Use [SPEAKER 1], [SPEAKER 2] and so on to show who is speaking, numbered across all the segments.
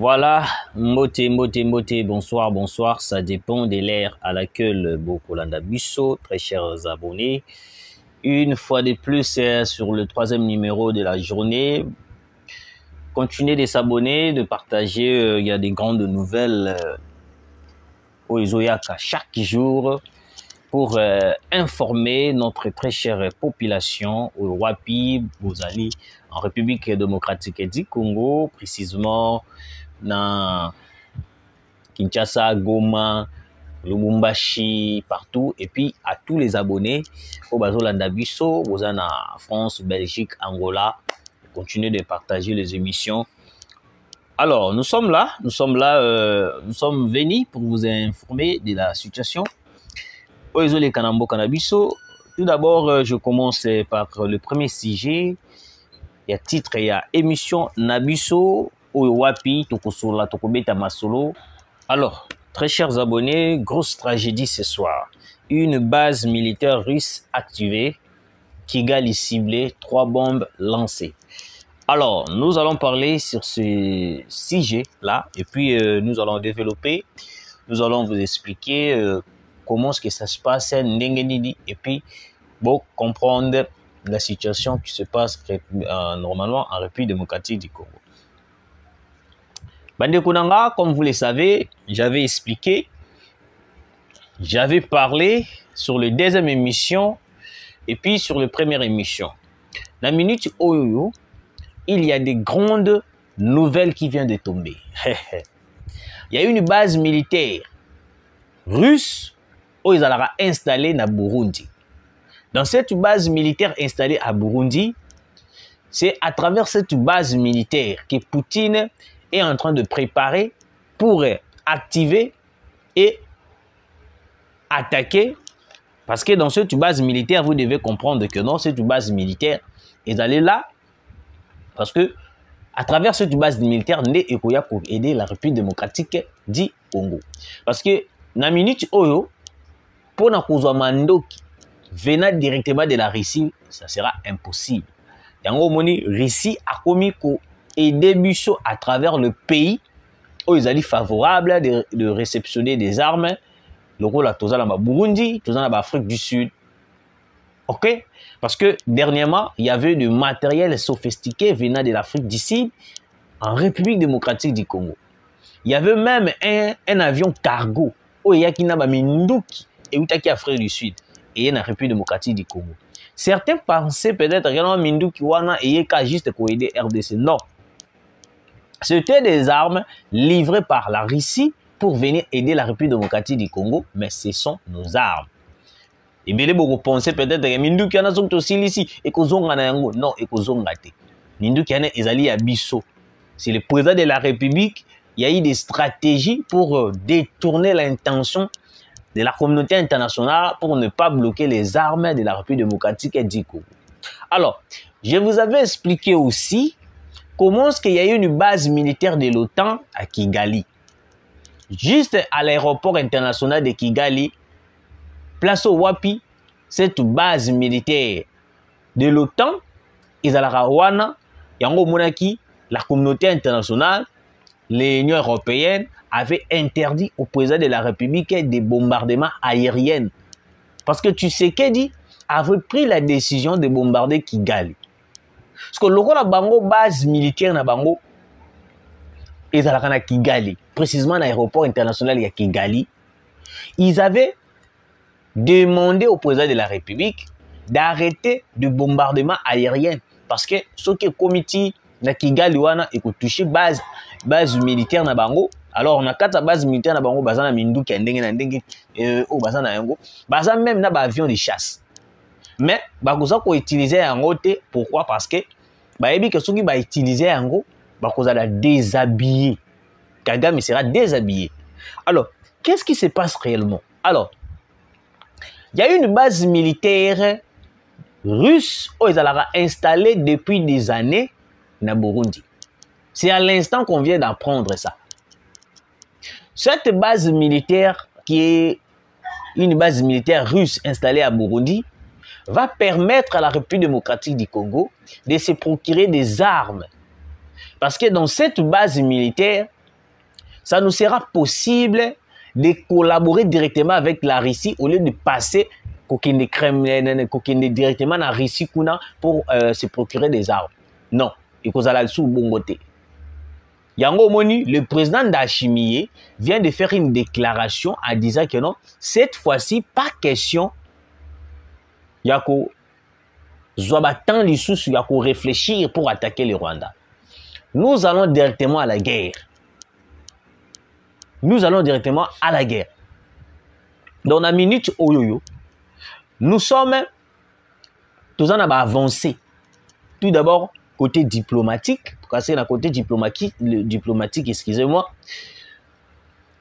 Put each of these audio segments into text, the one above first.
[SPEAKER 1] Voilà, Mbote, bonsoir, bonsoir. Ça dépend de l'ère à laquelle Bokolanda Bisso, très chers abonnés. Une fois de plus, sur le troisième numéro de la journée. Continuez de s'abonner, de partager. Il y a des grandes nouvelles au Izoyaka chaque jour pour informer notre très chère population au Wapi, Bozali, en République démocratique du Congo, précisément dans Kinshasa, Goma, Lubumbashi, partout. Et puis à tous les abonnés au Bazolanda Bisso, Bozana, France, Belgique, Angola, continuez de partager les émissions. Alors, nous sommes venus pour vous informer de la situation. Oizole Kanambo Kanabiso. Tout d'abord, je commence par le premier sujet. Il y a titre, il y a émission Nabiso, Wapi, Tokosola, Tokobeta Masolo. Alors, très chers abonnés, grosse tragédie ce soir. Une base militaire russe activée, Kigali ciblée, 3 bombes lancées. Alors, nous allons parler sur ce sujet-là, et puis nous allons développer, nous allons vous expliquer comment est-ce que ça se passe, et puis bon, comprendre la situation qui se passe normalement en République démocratique du Congo. Bande Kunanga, comme vous le savez, j'avais expliqué, j'avais parlé sur la deuxième émission et puis sur la première émission. La minute Oyoyo, il y a des grandes nouvelles qui viennent de tomber. Il y a une base militaire russe où ils allaient installer na Burundi. Dans cette base militaire installée à Burundi, c'est à travers cette base militaire que Poutine est en train de préparer pour activer et attaquer. Parce que dans cette base militaire, vous devez comprendre que non, cette base militaire, ils allaient là parce que à travers cette base militaire, nous sommes pour aider la République démocratique du Congo. Parce que na minute oyo, pour na kozwa mandoki venant directement de la Russie, ça sera impossible. Yango moni Russie a commis pour aider Bisso à travers le pays où ils allaient favorables de réceptionner des armes. Le rôle à Tozala Burundi, Tozala Afrique du Sud. Ok? Parce que dernièrement, il y avait du matériel sophistiqué venant de l'Afrique du Sud en République démocratique du Congo. Il y avait même un avion cargo où il y a qui n'a pas Minduki et où il Afrique du Sud et la République démocratique du Congo. Certains pensaient peut-être que Minduki wana et juste pour aider RDC. Non. C'était des armes livrées par la Russie pour venir aider la République démocratique du Congo, mais ce sont nos armes. Et bien, vous pensez peut-être que Minduki yana sont aussi ici et que zonga na yango. Non, et que zonga te. Minduki yana ezali ya biso. C'est le président de la République. Il y a eu des stratégies pour détourner l'intention de la communauté internationale pour ne pas bloquer les armes de la République démocratique du Congo. Alors, je vous avais expliqué aussi comment est-ce qu'il y a eu une base militaire de l'OTAN à Kigali. Juste à l'aéroport international de Kigali, place au Wapi, cette base militaire de l'OTAN, ils allaient à Wana, Yango Monaki, la communauté internationale, l'Union européenne avait interdit au président de la République des bombardements aériens. Parce que tu sais qu'il dit, avait pris la décision de bombarder Kigali. Parce que le la bango base militaire na bango, ils allaient à Kigali, précisément à l'aéroport international de Kigali, ils avaient demandé au président de la République d'arrêter de bombardement aérien. Parce que ce qui est comité na Kigali wana et touché base militaire na bango. Alors on a quatre bases militaires na bango bazana minduki ndenge na ndenge o bazana yango bazana même na ba avion de chasse. Mais bakoza ko utiliser yango te. Pourquoi? Parce que ba yebi que soki ba utiliser yango bakoza la déshabiller. Kagame sera déshabillé. Alors, qu'est-ce qui se passe réellement? Alors, il y a une base militaire russe où ils allaient installée depuis des années na Burundi. C'est à l'instant qu'on vient d'apprendre ça. Cette base militaire, qui est une base militaire russe installée à Burundi, va permettre à la République démocratique du Congo de se procurer des armes. Parce que dans cette base militaire, ça nous sera possible de collaborer directement avec la Russie au lieu de passer directement en Russie pour se procurer des armes. Non, il faut aller sous bon côté. Yango Moni, le président Ndayishimiye vient de faire une déclaration en disant que non, cette fois-ci, pas question Yako Zouabatan Lissous Yako réfléchir pour attaquer le Rwanda. Nous allons directement à la guerre. Nous allons directement à la guerre. Dans la minute Oyoyo, nous sommes tous en avancé. Tout d'abord, côté diplomatique, parce que dans le côté diplomatique, excusez-moi,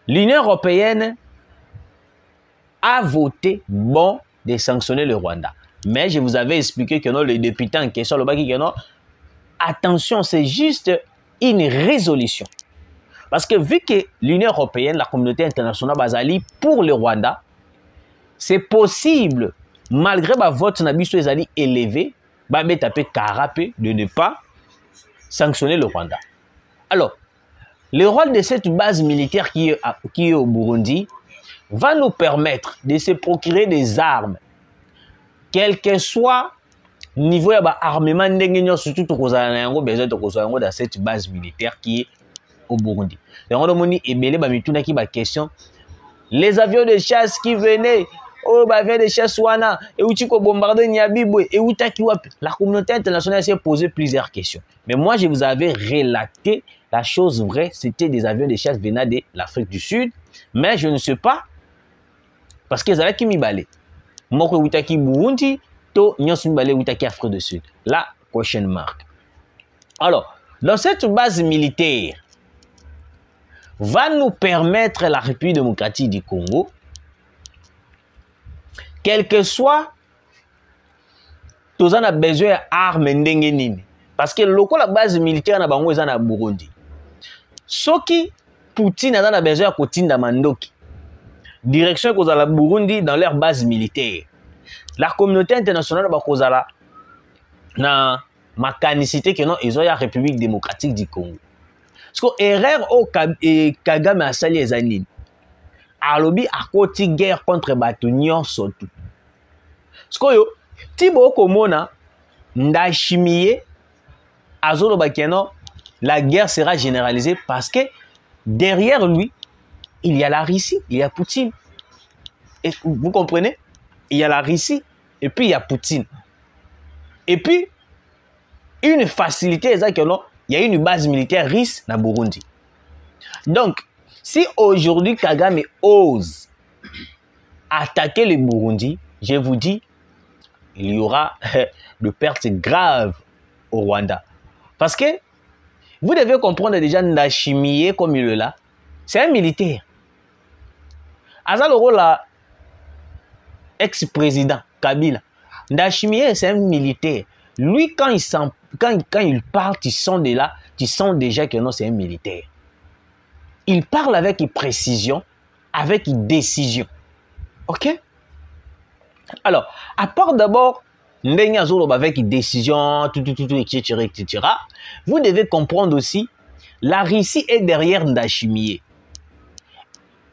[SPEAKER 1] l'Union européenne a voté bon de sanctionner le Rwanda. Mais je vous avais expliqué que non, les députés en question, le Baki, que non, attention, c'est juste une résolution. Parce que vu que l'Union européenne, la communauté internationale basali pour le Rwanda, c'est possible, malgré ma vote nabiso élevé, de ne pas sanctionner le Rwanda. Alors, le rôle de cette base militaire qui est au Burundi va nous permettre de se procurer des armes, quel que soit niveau d'armement, surtout dans cette base militaire qui est au Burundi. Les avions de chasse qui venaient, avions de chasse wana, et où bombarder Nyabibwe, et où la communauté internationale s'est posé plusieurs questions. Mais moi, je vous avais relaté la chose vraie, c'était des avions de chasse venant de l'Afrique du Sud, mais je ne sais pas, parce qu'ils avaient qui m'y balait. Moko Witaki Burundi, to Nyos m'y balait Witaki Afrique du Sud. La question marque. Alors, dans cette base militaire, va nous permettre la République démocratique du Congo, quel que soit, tous en a besoin d'armes ndengenine. Parce que la base militaire na bango eza na Burundi. Soki Poutine a besoin de Kotinda Mandoki. Direction kozala Burundi dans leur base militaire. La communauté internationale ba kozala na makanicité que non ils ont la République démocratique du Congo. Parce que erreur au Kagame asali ezanini. Alobi akoti guerre contre Batunyon surtout. Parce que yo tibo komona Ndayishimiye azolo bakeno la guerre sera généralisée parce que derrière lui il y a la Russie, il y a Poutine. Et vous comprenez? Il y a la Russie et puis il y a Poutine. Et puis une facilité c'est que non, il y a une base militaire russe na Burundi. Donc si aujourd'hui Kagame ose attaquer le Burundi, je vous dis, il y aura de pertes graves au Rwanda. Parce que vous devez comprendre déjà Ndayishimiye comme il est là, c'est un militaire. Azaloro la ex-président Kabila, Ndayishimiye c'est un militaire. Lui quand il parle, tu sens déjà que non c'est un militaire. Il parle avec précision, avec décision. Ok? Alors, à part d'abord, avec décision, etc., vous devez comprendre aussi, la Russie est derrière Ndayishimiye.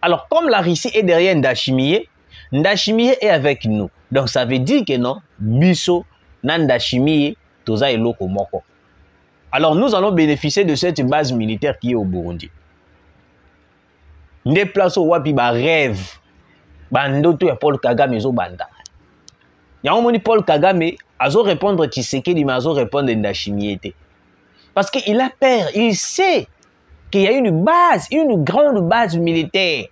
[SPEAKER 1] Alors, comme la Russie est derrière Ndayishimiye, Ndayishimiye est avec nous. Donc, ça veut dire que non, Biso, Ndayishimiye, Toza et Loko Moko. Alors, nous allons bénéficier de cette base militaire qui est au Burundi. Des places au wapi ba rêve bandoto ya Paul Kagame zo banda. Yango moni Paul Kagame azo répondre Tshisekedi mais azo répondre Ndayishimiye. Parce qu'il a peur, il sait qu'il y a une grande base militaire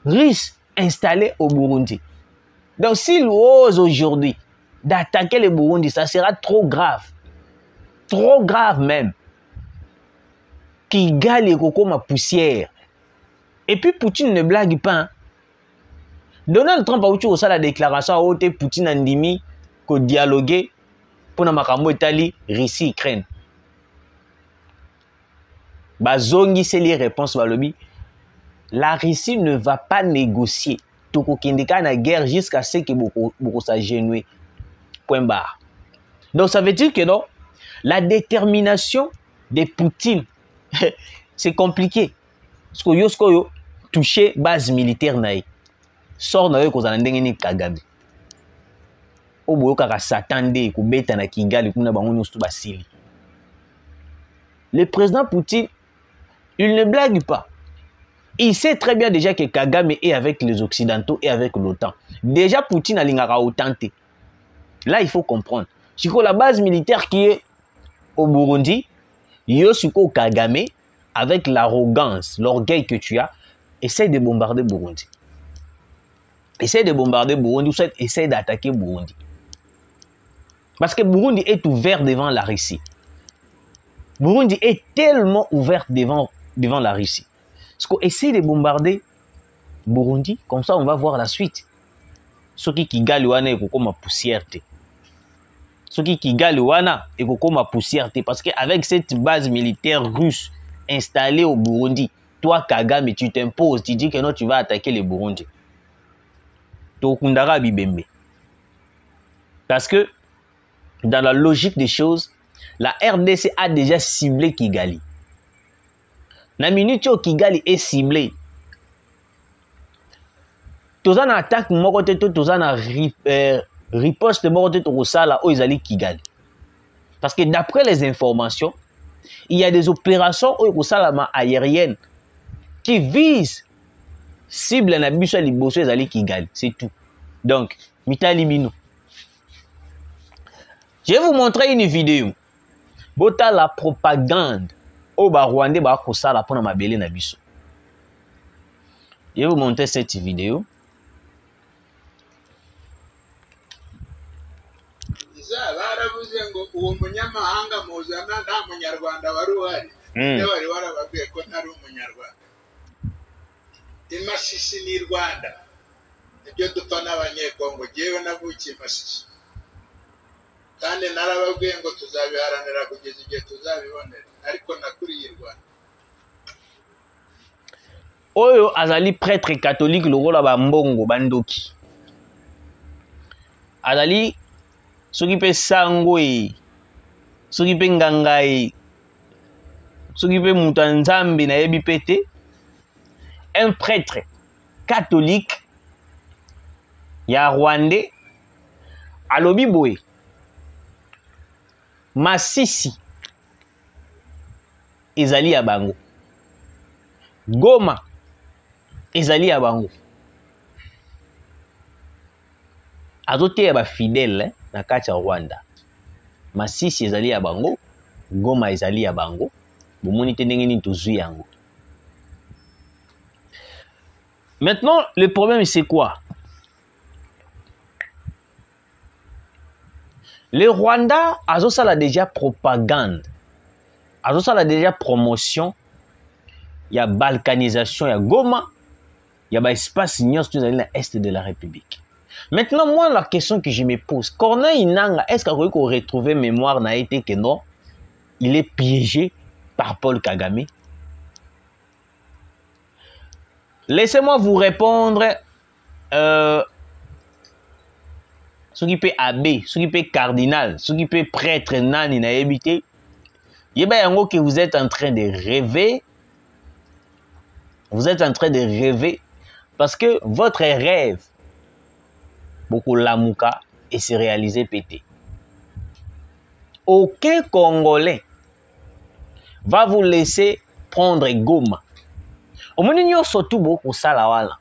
[SPEAKER 1] russe installée au Burundi. Donc s'il ose aujourd'hui d'attaquer le Burundi, ça sera trop grave même. Qui gagne les cocos ma poussière. Et puis Poutine ne blague pas. Hein. Donald Trump a eu la déclaration à Poutine andimi ko dialoguer pour na makambo Italie, Russie, Ukraine. Bazongi c'est les réponses balobi. La Russie ne va pas négocier. Toko kindika na guerre jusqu'à ce que beaucoup s'agenouille. Point barre. Donc ça veut dire que non, la détermination de Poutine, c'est compliqué. Parce que yo touché base militaire naï. Sort na yo kozala ndenge ni Kagame. Oboyo kaka s'attendait ko beta na Kigali kuna bango nyonso basili. Le président Poutine, il ne blague pas. Il sait très bien déjà que Kagame est avec les Occidentaux et avec l'OTAN. Déjà Poutine a l'ingara autanté. Là, il faut comprendre. C'est que la base militaire qui est au Burundi, Yosuko Kagame, avec l'arrogance, l'orgueil que tu as, essaie de bombarder Burundi. Essaie de bombarder Burundi ou essaie d'attaquer Burundi. Parce que Burundi est ouvert devant la Russie. Burundi est tellement ouvert devant la Russie. Parce qu'on essaie de bombarder Burundi, comme ça on va voir la suite. Ce qui Kigali wana est comme ma poussière. Ce qui Kigali wana est comme ma poussière. Parce qu'avec cette base militaire russe installée au Burundi, toi Kagame, tu t'imposes, tu dis que non, tu vas attaquer les Burundi. Tokundara Bibembe. Parce que dans la logique des choses, la RDC a déjà ciblé Kigali. La minute où Kigali est ciblé, tous en attaque, tous en riposte, ils Kigali. Parce que d'après les informations, il y a des opérations aériennes qui visent cible na biso liboso ezali Kigali, c'est tout. Donc, mitali bino. Je vais vous montrer une vidéo. Bota la propagande au Rwandais ba kosala pona mabele na biso. Je vais vous montrer cette vidéo.
[SPEAKER 2] Baravuze ngo uwo munyamahanga muzana nta munyarwanda wari uhari. Bari warababwiye ko ntari umunyarwanda. Imasisi ni Rwanda. Ibyo dupfa n'abanyekongo jewe navukiye Masisi. Kandi narababwiye ngo tuzabiharanira kugeza igihe tuzabibonera. Ariko nakuriye Rwanda.
[SPEAKER 1] Oyo azali prêtre catholique lokola ba mbongo bandoki. Azali soki pe sango soki pe nganga soki pe muta nzambe na yebi pete, un prêtre catholique ya Rwandais alobi boye Masisi ezali ya bango, Goma ezali ya bango. Azote ya ba fidèle na kati ya Rwanda. Masisi ezali ya bango, Goma ezali ya bango. Bomoni te ndenge nini tozwi yango. Maintenant, le problème c'est quoi? Le Rwanda azosala déjà propagande. Azosala déjà promotion. Il y a balkanisation, il y a Goma, il y a ba espace nyonso tozali na est de la République. Maintenant, moi, la question que je me pose, Corneille Nangaa, est-ce qu'on peut retrouver mémoire n'a été que non, il est piégé par Paul Kagame? Laissez-moi vous répondre. Ce qui peut abbé, ce qui peut cardinal, ce qui peut prêtre nani na habité. Il y a que vous êtes en train de rêver. Vous êtes en train de rêver parce que votre rêve, beaucoup l'amouka, et se réaliser pété. Aucun Congolais va vous laisser prendre Goma. Au moins, surtout beaucoup ça la wala.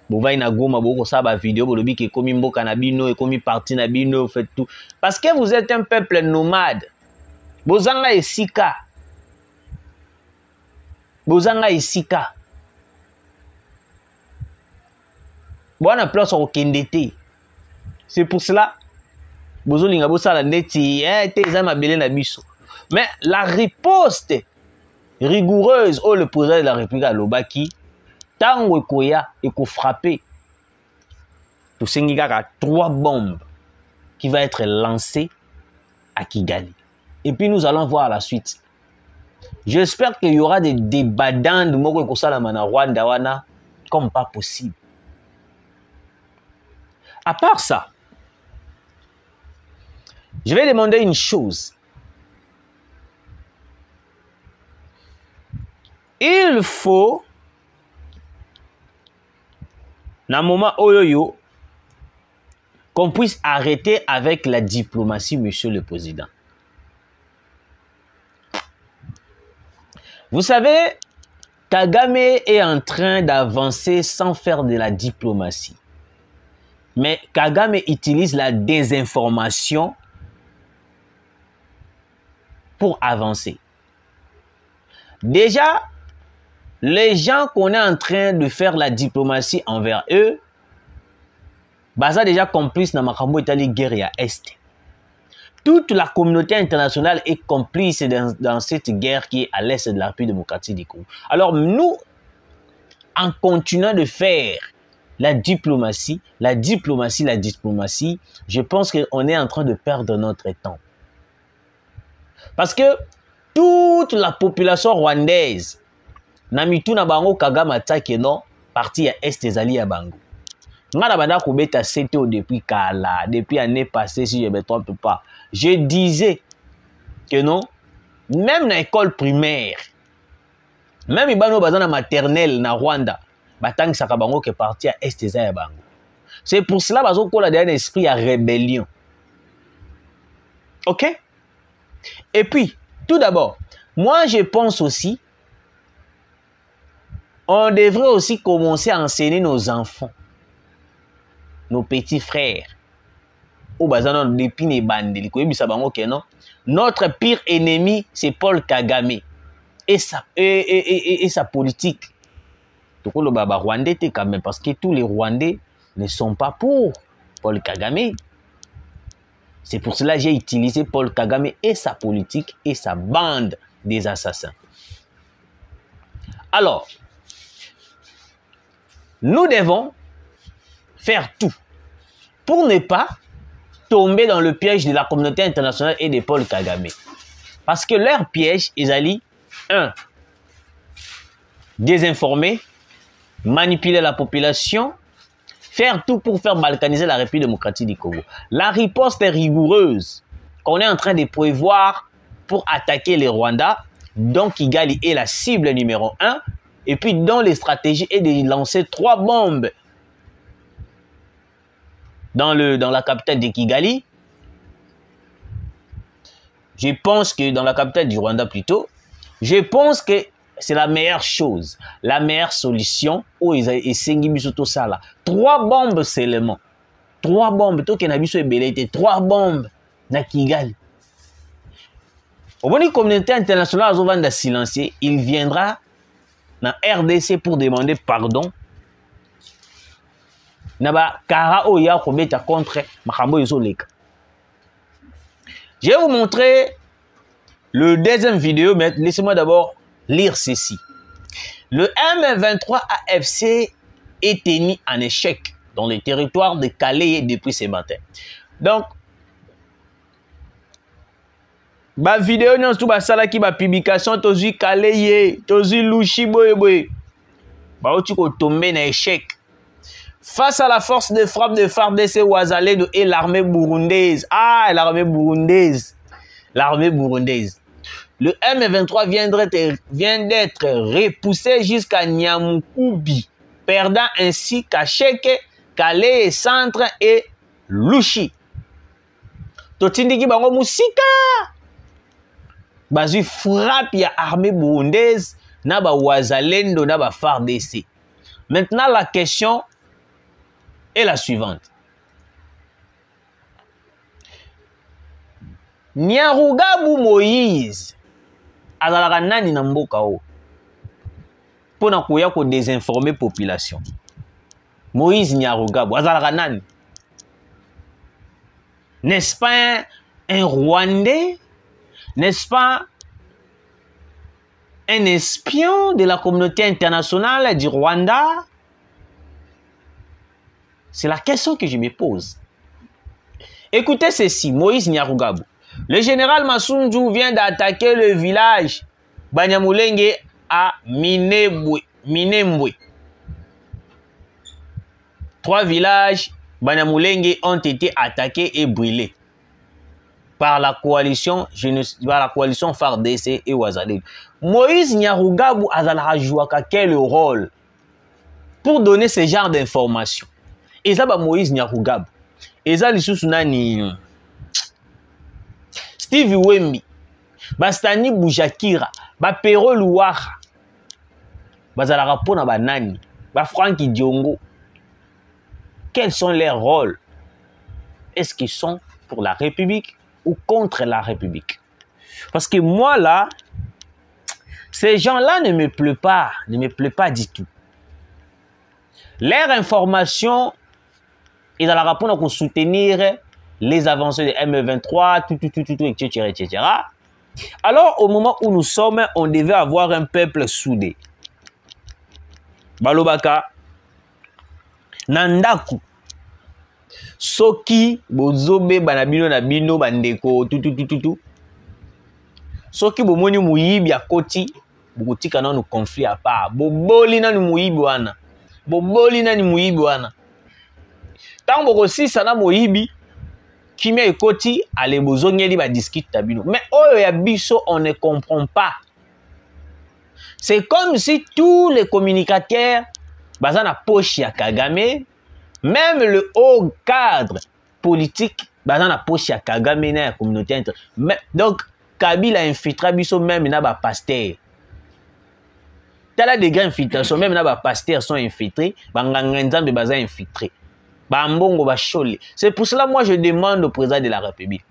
[SPEAKER 1] Bovai na Goma, beaucoup ça ba vidéo, bolobi qui komi mboka na bino, et komi parti na bino, fait tout. Parce que vous êtes un peuple nomade. Bozanga et sika. Bozanga et sika. Bona place au kendete. C'est pour cela, bozolinga bosala neti, te ma belé na biso. Mais la riposte rigoureuse au le président de la République à Lobaki, tango ekoya eko frapper, tout sengika 3 bombes qui va être lancées à Kigali. Et puis nous allons voir la suite. J'espère qu'il y aura des débats de moko ekosala na Rwanda wana comme pas possible. À part ça, je vais demander une chose. il faut, dans le moment où qu'on puisse arrêter avec la diplomatie, monsieur le président. Vous savez, Kagame est en train d'avancer sans faire de la diplomatie. Mais Kagame utilise la désinformation pour avancer. Déjà, les gens qu'on est en train de faire la diplomatie envers eux, ça déjà complice dans Makambo Italie guerre à Est. Toute la communauté internationale est complice dans cette guerre qui est à l'Est de la République démocratique du Congo. Alors nous, en continuant de faire la diplomatie, je pense qu'on est en train de perdre notre temps. Parce que toute la population rwandaise, Namitu na bango Kagame attaque non, parti à Est ezali ya bango. Nga banda kubeta CTO depuis Kala, depuis l'année passée, si je ne me trompe pas. Je disais que non, même dans l'école primaire, même ibano bazana maternelle na Rwanda, batang sakabango qui est parti à Est ezali ya bango. C'est pour cela bazo kola un esprit à rébellion. OK? Et puis, tout d'abord, moi je pense aussi, on devrait aussi commencer à enseigner nos enfants, nos petits frères, au bazan depuis les bandes, notre pire ennemi, c'est Paul Kagame et sa politique. Donc le baba Rwandais quand même, parce que tous les Rwandais ne sont pas pour Paul Kagame. C'est pour cela que j'ai utilisé Paul Kagame et sa politique et sa bande des assassins. Alors, nous devons faire tout pour ne pas tomber dans le piège de la communauté internationale et de Paul Kagame. Parce que leur piège, ils allaient, 1. Désinformer, manipuler la population, faire tout pour faire balkaniser la République démocratique du Congo. La riposte est rigoureuse qu'on est en train de prévoir pour attaquer les Rwandais, donc Kigali est la cible numéro 1, et puis dans les stratégies est de lancer 3 bombes dans la capitale de Kigali. Je pense que dans la capitale du Rwanda plutôt, je pense que c'est la meilleure chose, la meilleure solution. Oh, ils ont tout ça là. 3 bombes seulement. 3 bombes. Toi qui n'as vu 3 bombes dans Kigali. Au moment où la communauté internationale va silencier, il viendra dans RDC pour demander pardon. Naba kara oya kobeta contre makambo yozoleka. Je vais vous montrer le deuxième vidéo, mais laissez-moi d'abord lire ceci. Le M23 AFC est tenu en échec dans le territoire de Calais depuis ce matin. Donc, ma vidéo n'est pas ça qui ma publication tozi Calais, tozi Lushi boye. Ba oti ko tomber en échec. Face à la force de frappe de FARDC Ouazalendo et l'armée burundaise. Ah, l'armée burundaise. L'armée burundaise. Le M23 vient d'être repoussé jusqu'à Nyamukubi, perdant ainsi Kacheke, Calais, Centre et Lushi. Totindiki bango musika. Bazu frappe ya armée burundaise, na ba Ouazalendo, na ba FARDC. Maintenant, la question est la suivante. Nyarugabo Moïse azalaka nani na mboka o pona koya ko désinformer population. Moïse Nyarugabo azalaka nani? N'est-ce pas un Rwandais? N'est-ce pas un espion de la communauté internationale du Rwanda? C'est la question que je me pose. Écoutez ceci, Moïse Nyarugabo. Le général Massunju vient d'attaquer le village Banyamulenge à Minembwe. 3 villages Banyamulenge ont été attaqués et brûlés. par la coalition FARDC et Ouazalé. Moïse Nyarugabo a joué quel rôle pour donner ce genre d'informations? Et ça, Moïse Nyarugabo. Et ça, les Steve Wemby, Bastani Boujakira, Pero Louara, Bazalara Pona Banani, Francky Diongo. Quels sont leurs rôles? Est-ce qu'ils sont pour la République ou contre la République? Parce que moi, là, ces gens-là ne me plaisent pas du tout. Leur information, ils allaient répondre pour soutenir les avancées de M23, etc. Alors, au moment où nous sommes, on devait avoir un peuple soudé. Balobaka, Nandaku, Soki, Bozobe, Banabino, Nabino, Bandeko, tout. Soki, Bomoni, Mouyibi, Akoti, Bogoti, Kanan, nous conflit à part. Boboli, Nani, Mouyibi, Wana. Boboli, Nani, Mouyibi, Wana. Tant que ça n'a Mouyibi, qui met Koti, allez, Bozongeli, va discuter, Tabino. Mais, oh, Yabiso, on ne comprend pas. C'est comme si tous les communicateurs, Bazana Poche ya Kagame, même le haut cadre politique, Bazana Poche ya Kagame na la communauté. Donc, Kabila infiltré biso même na ba pasteur. Tala des grandes infiltrations, même na ba pasteurs sont infiltrés, Banganganzambe baza infiltré. Bambongo ba chole. C'est pour cela moi je demande au président de la République.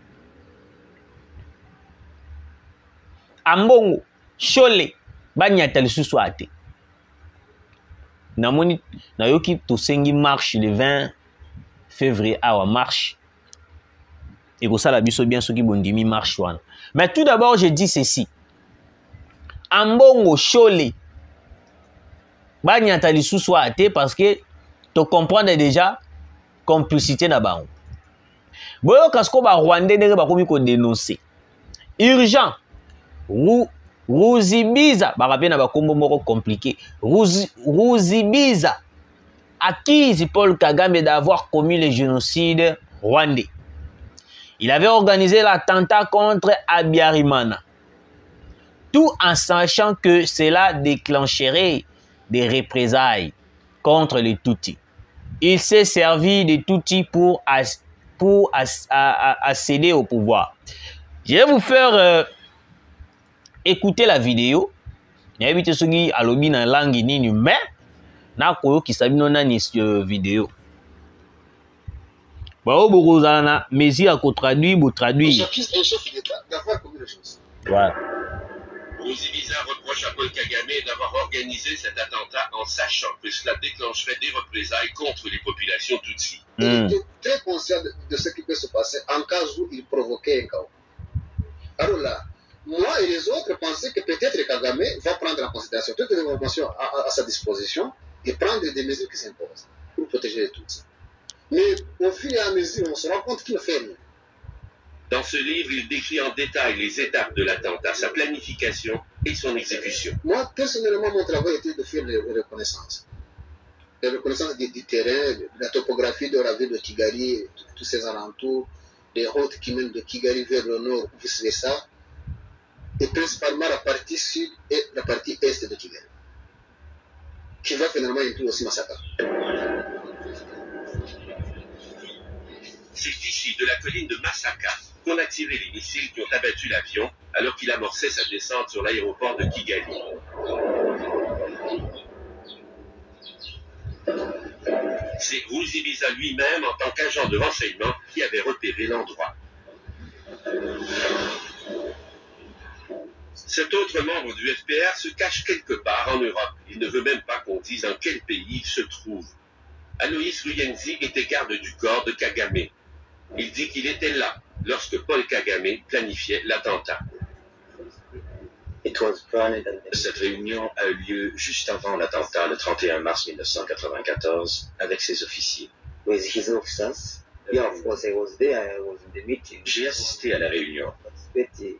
[SPEAKER 1] Ambongo, chole, banyata lisusu ate. Namoni nayoki tosengi marche le 20 février awa marche. Et pour ça la biso bien soki bondimi marche wana. Mais tout d'abord je dis ceci. Ambongo chole banyata lisusu ate parce que tu comprends déjà complicité na bango. Boyo kasko ba Rwandais ndenge bakomi ko dénoncer. Urgent. Ruzibiza, barapé na bakombo moko compliqué. Ruzibiza accuse Paul Kagame d'avoir commis le génocide rwandais. Il avait organisé l'attentat contre Abiyarimana. Tout en sachant que cela déclencherait des représailles contre les Tutsis. Il s'est servi des Tutsis pour accéder au pouvoir. Je vais vous faire écoutez la vidéo. N'habitez sogi alobi na langue nini mais na koyo kisabino na ni vidéo. Ba obokozana na mesi à traduire bo traduire.
[SPEAKER 2] Un chef d'État d'avoir commis les choses.
[SPEAKER 1] Voilà.
[SPEAKER 3] Ruzibiza reproche à Paul Kagame d'avoir organisé cet attentat en sachant que cela déclencherait des représailles contre les populations tutsis.
[SPEAKER 2] Il était très conscient de ce qui peut se passer en cas où il provoquait un chaos. Alors là, moi et les autres pensaient que peut-être Kagame va prendre en considération toutes les informations à sa disposition et prendre des mesures qui s'imposent pour protéger les Tutsis. Mais au fur et à mesure, on se rend compte qu'il ne fait rien.
[SPEAKER 3] Dans ce livre, il décrit en détail les étapes de l'attentat, sa planification et son exécution.
[SPEAKER 2] Moi, personnellement, mon travail était de faire les reconnaissances. Les reconnaissances du terrain, de la topographie de la ville de Kigali, tous ses alentours, les routes qui mènent de Kigali vers le nord, vice-versa, et principalement la partie sud et la partie est de Kigali, qui va finalement inclure aussi Masaka.
[SPEAKER 3] C'est ici, de la colline de Masaka, qu'on a tiré les missiles qui ont abattu l'avion alors qu'il amorçait sa descente sur l'aéroport de Kigali. C'est Ruzibiza lui-même, en tant qu'agent de renseignement, qui avait repéré l'endroit. Cet autre membre du FPR se cache quelque part en Europe. Il ne veut même pas qu'on dise en quel pays il se trouve. Aloïs Ruyenzi était garde du corps de Kagame. Il dit qu'il était là lorsque Paul Kagame planifiait l'attentat. Cette réunion a eu lieu juste avant l'attentat, le 31 mars 1994, avec ses officiers. J'ai assisté à la réunion. Je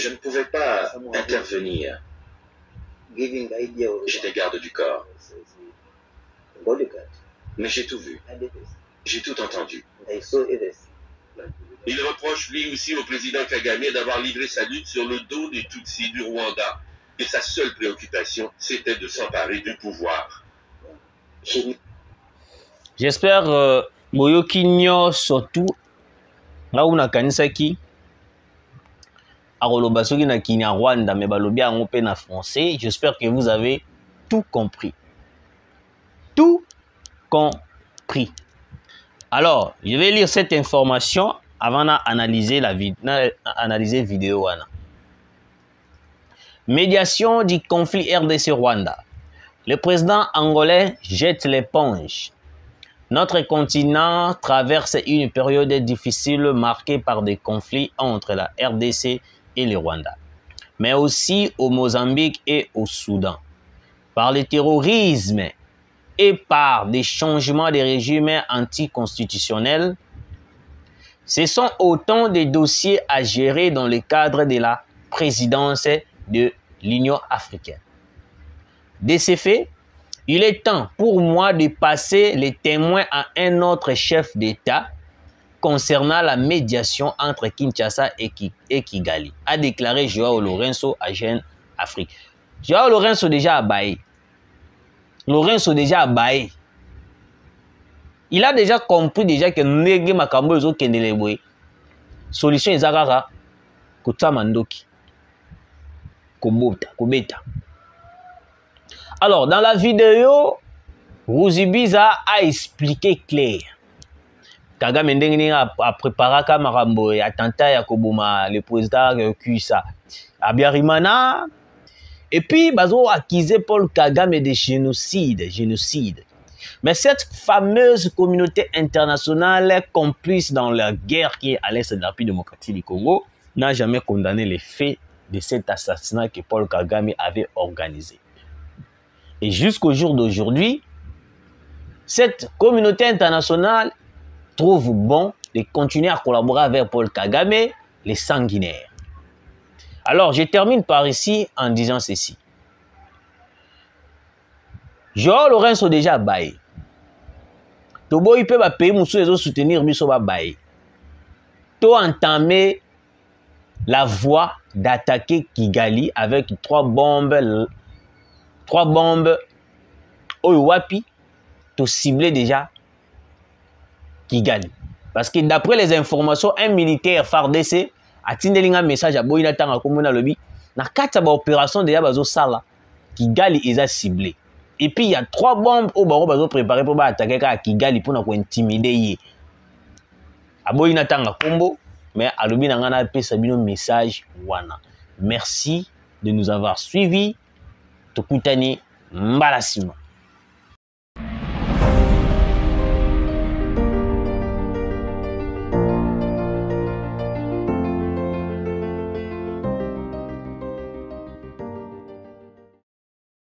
[SPEAKER 3] ne pouvais pas intervenir. J'étais garde du corps. Mais j'ai tout vu. J'ai tout entendu. Il reproche lui aussi au président Kagame d'avoir livré sa lutte sur le dos des Tutsis du Rwanda, et sa seule préoccupation, c'était de s'emparer du pouvoir.
[SPEAKER 1] J'espère boyoki surtout là où na kanisaki akoloba soki na kini Rwanda mais balobi yango pe na français. J'espère que vous avez tout compris. Tout compris. Alors, je vais lire cette information avant d'analyser la vidéo. Médiation du conflit RDC-Rwanda. Le président angolais jette l'éponge. Notre continent traverse une période difficile marquée par des conflits entre la RDC et le Rwanda, mais aussi au Mozambique et au Soudan, par le terrorisme et par des changements de régime anticonstitutionnels. Ce sont autant de dossiers à gérer dans le cadre de la présidence de l'Union africaine. De ce fait, il est temps pour moi de passer les témoins à un autre chef d'État concernant la médiation entre Kinshasa et Kigali, a déclaré Joao Lourenço à Jeune Afrique. Joao Lourenço déjà abaye. Il a déjà compris déjà que Nege Makambo Ezo Kendeleboye. Solution Ezakara Kota Mandoki. Kobeta. Alors, dans la vidéo, Ruzibiza a expliqué clair. Kagame a préparé Kamarambo et attentat ya Koboma, le président Kuisa Abiyarimana. Et puis, Bazo a accusé Paul Kagame de génocide. Mais cette fameuse communauté internationale complice dans la guerre qui est à l'est de la République démocratique du Congo n'a jamais condamné les faits de cet assassinat que Paul Kagame avait organisé. Et jusqu'au jour d'aujourd'hui, cette communauté internationale trouve bon de continuer à collaborer avec Paul Kagame, les sanguinaires. Alors, je termine par ici en disant ceci. Joao Lourenço déjà baillé. Tobo il peut payer Moussou et soutenir Miso baillé. To entamer la voie d'attaquer Kigali avec trois bombes Oiwapi, to cibler déjà Kigali. Parce que d'après les informations, un militaire FARDC a tindelinga message à Boyina Tanga Komona Lobby. Na kata ba opération déjà bazo sala Kigali est ciblé. Et puis il y a trois bombes au baro bazo préparé pour attaquer Kigali pour intimider. A Boyina Tanga Kombo, mais à Lobby Nangana pesa bino message wana. Merci de nous avoir suivis. Tokutani mbalasima.